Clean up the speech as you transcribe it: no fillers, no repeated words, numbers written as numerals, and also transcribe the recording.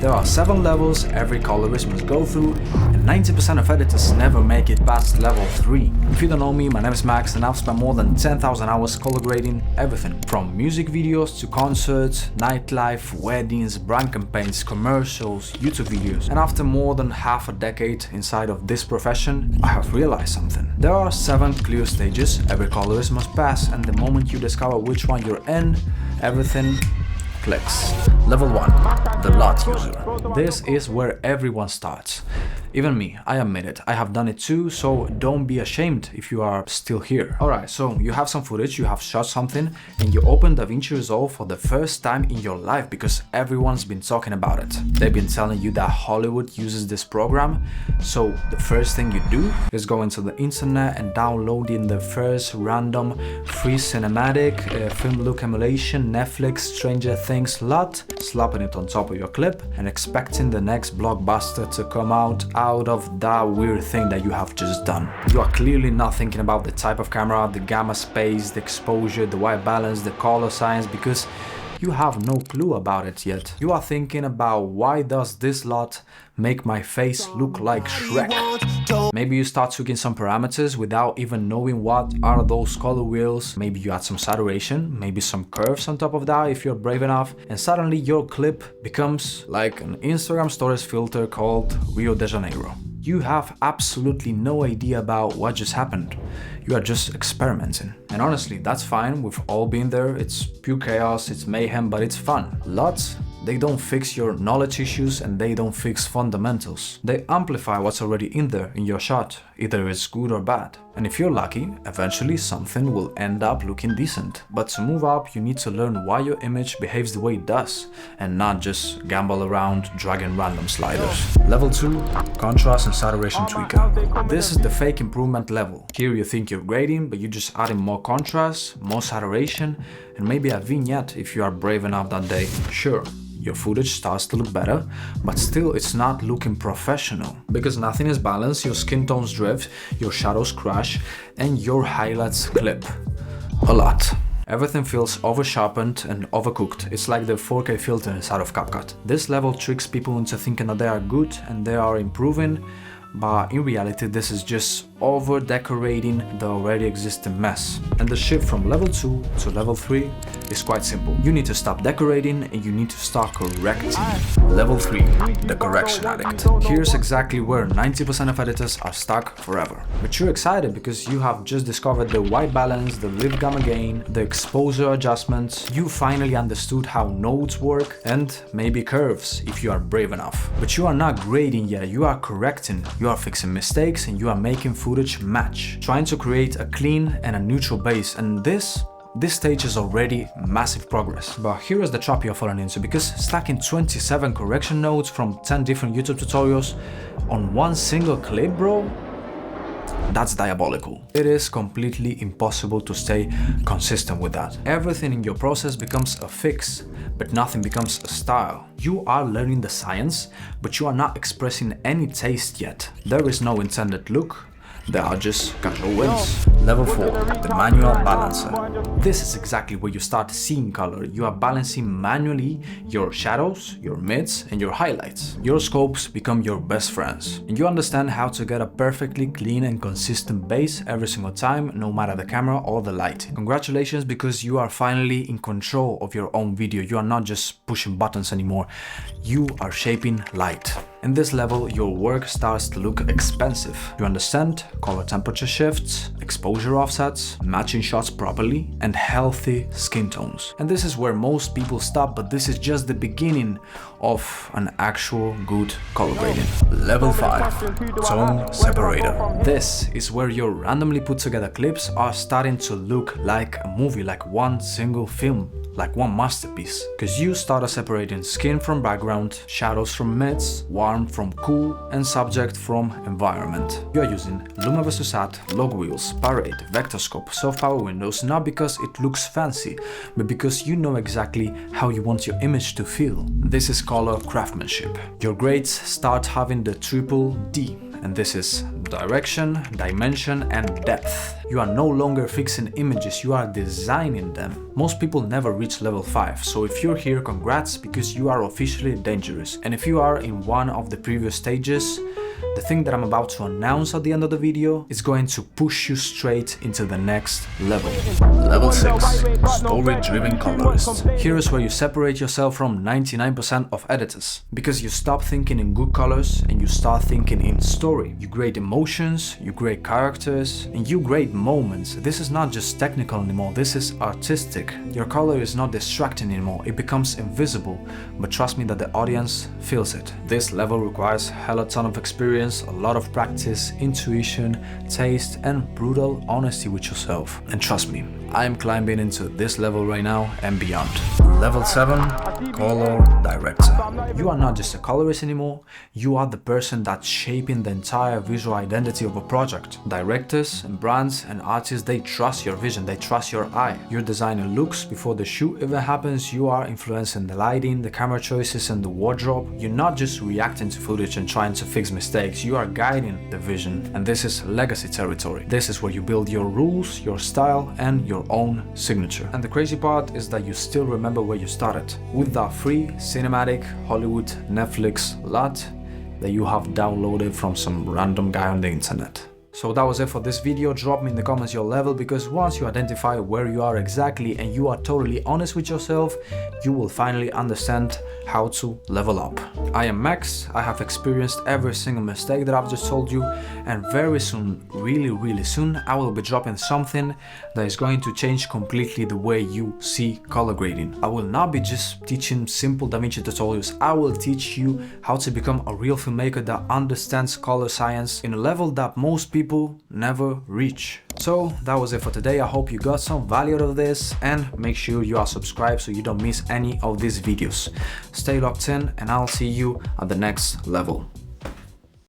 There are 7 levels every colorist must go through, and 90% of editors never make it past level 3. If you don't know me, my name is Max and I've spent more than 10,000 hours color grading everything from music videos to concerts, nightlife, weddings, brand campaigns, commercials, YouTube videos. And after more than half a decade inside of this profession, I have realized something. There are 7 clear stages every colorist must pass, and the moment you discover which one you're in, everything clicks. Level 1. The LUT user. This is where everyone starts. Even me, I admit it, I have done it too, so don't be ashamed if you are still here. Alright, so you have some footage, you have shot something, and you open DaVinci Resolve for the first time in your life because everyone's been talking about it. They've been telling you that Hollywood uses this program, so the first thing you do is go into the internet and downloading the first random free cinematic, film look emulation, Netflix, Stranger Things LUT, slapping it on top of your clip, and expecting the next blockbuster to come out of that weird thing that you have just done. You are clearly not thinking about the type of camera, the gamma space, the exposure, the white balance, the color science, because you have no clue about it yet. You are thinking about, why does this LUT make my face look like Shrek? Maybe you start tweaking some parameters without even knowing what are those color wheels. Maybe you add some saturation, maybe some curves on top of that if you're brave enough, and suddenly your clip becomes like an Instagram stories filter called Rio de Janeiro. You have absolutely no idea about what just happened. You are just experimenting. And honestly, that's fine, we've all been there, it's pure chaos, it's mayhem, but it's fun. LUTs, they don't fix your knowledge issues and they don't fix fundamentals. They amplify what's already in there in your shot, either it's good or bad. And if you're lucky, eventually something will end up looking decent. But to move up, you need to learn why your image behaves the way it does, and not just gamble around dragging random sliders. Level 2. Contrast and saturation tweaker. This is the fake improvement level. Here you think you're grading, but you're just adding more contrast, more saturation, and maybe a vignette if you are brave enough that day. Sure, your footage starts to look better, but still it's not looking professional. Because nothing is balanced, your skin tones drift, your shadows crash, and your highlights clip. A lot. Everything feels over-sharpened and overcooked. It's like the 4K filter inside of CapCut. This level tricks people into thinking that they are good and they are improving, but in reality this is just over-decorating the already existing mess. And the shift from level 2 to level 3 is quite simple. You need to stop decorating and you need to start correcting. Level 3. The correction addict. Here's exactly where 90% of editors are stuck forever. But you're excited because you have just discovered the white balance, the lift gamma gain, the exposure adjustments. You finally understood how nodes work, and maybe curves if you are brave enough. But you are not grading yet, you are correcting. You are fixing mistakes and you are making footage match, trying to create a clean and a neutral base, and this stage is already massive progress. But here is the trap you're falling into, because stacking 27 correction nodes from 10 different YouTube tutorials on one single clip, bro, that's diabolical. It is completely impossible to stay consistent with that. Everything in your process becomes a fix, but nothing becomes a style. You are learning the science, but you are not expressing any taste yet. There is no intended look. There are just casual wins. Level 4. The manual balancer. This is exactly where you start seeing color. You are balancing manually your shadows, your mids, and your highlights. Your scopes become your best friends, and you understand how to get a perfectly clean and consistent base every single time, no matter the camera or the lighting. Congratulations, because you are finally in control of your own video. You are not just pushing buttons anymore. You are shaping light. In this level, your work starts to look expensive. You understand color temperature shifts, exposure offsets, matching shots properly, and healthy skin tones. And this is where most people stop, but this is just the beginning of an actual good color grading. Level 5. Tone separator. This is where your randomly put together clips are starting to look like a movie, like one single film, like one masterpiece. Because you started separating skin from background, shadows from mids, warm from cool, and subject from environment. You are using Luma vs At, log wheels, parade, vector scope, soft power windows, not because it looks fancy, but because you know exactly how you want your image to feel. This is color craftsmanship. Your grades start having the triple D, and this is direction, dimension, and depth. You are no longer fixing images, you are designing them. Most people never reach level 5, so if you're here, congrats, because you are officially dangerous. And if you are in one of the previous stages, the thing that I'm about to announce at the end of the video is going to push you straight into the next level. Level 6, Story-Driven Colorist. Here is where you separate yourself from 99% of editors, because you stop thinking in good colors and you start thinking in story. You grade emotions, you grade characters, and you grade moments. This is not just technical anymore, this is artistic. Your color is not distracting anymore, it becomes invisible, but trust me that the audience feels it. This level requires hella ton of experience, a lot of practice, intuition, taste, and brutal honesty with yourself. And trust me, I am climbing into this level right now and beyond. Level 7, Color Director. You are not just a colorist anymore, you are the person that's shaping the entire visual identity of a project. Directors and brands and artists, they trust your vision, they trust your eye. You're designing looks before the shoot even happens, you are influencing the lighting, the camera choices, and the wardrobe. You're not just reacting to footage and trying to fix mistakes, you are guiding the vision. And this is legacy territory. This is where you build your rules, your style, and your own signature. And the crazy part is that you still remember where you started, with that free cinematic Hollywood Netflix lot that you have downloaded from some random guy on the internet. So that was it for this video. Drop me in the comments your level, because once you identify where you are exactly and you are totally honest with yourself, you will finally understand how to level up. I am Max, I have experienced every single mistake that I've just told you, and very soon, really soon, I will be dropping something that is going to change completely the way you see color grading. I will not be just teaching simple DaVinci tutorials, I will teach you how to become a real filmmaker that understands color science in a level that most people never reach. So that was it for today. I hope you got some value out of this, and make sure you are subscribed so you don't miss any of these videos. Stay locked in, and I'll see you at the next level.